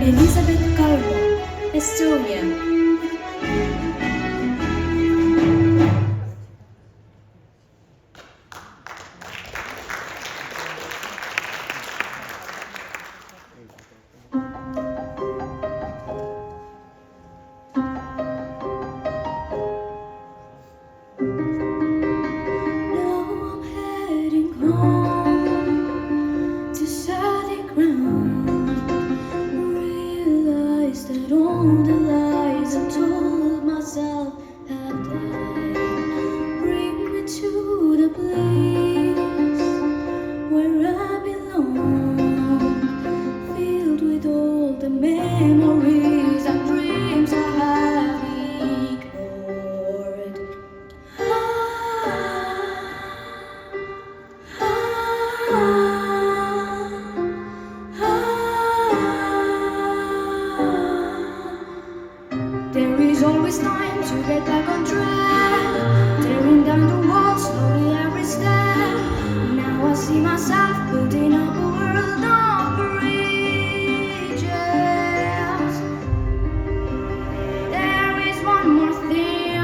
Elizabeth Calvo, Estonia. All the lies I told myself have died. Bring me to the place where I belong, filled with all the memories and dreams I have ignored. There is always time to get back on track, tearing down the walls slowly every step. Now I see myself building up a world of bridges. There is one more thing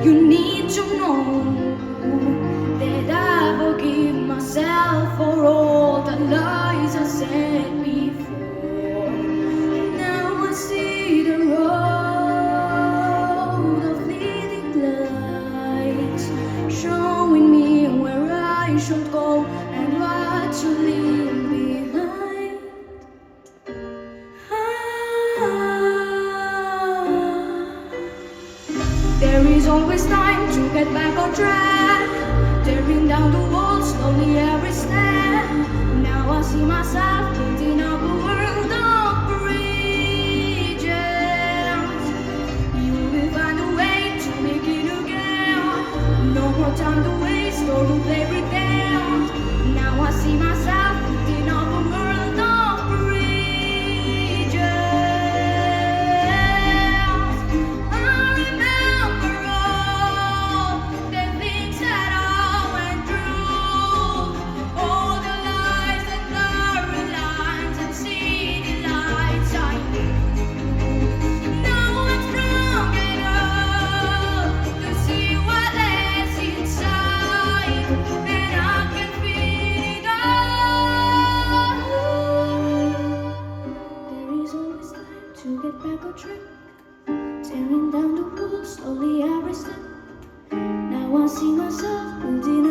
you need to know, that I forgive myself for all the lies I said before. See the road of leading lights, showing me where I should go and what to leave behind. There is always time to get back on track, tearing down the walls slowly every step. Now I see myself building up a world of more time to waste or to play pretend. Now I see myself putting up a world of bridges. I remember all the things that I went through, all the lies and blurry lines and city lights I knew. Now I'm strong enough to see what inside, and I can feel it all. There is always time to get back on track, tearing down the walls slowly every step. Now I see myself building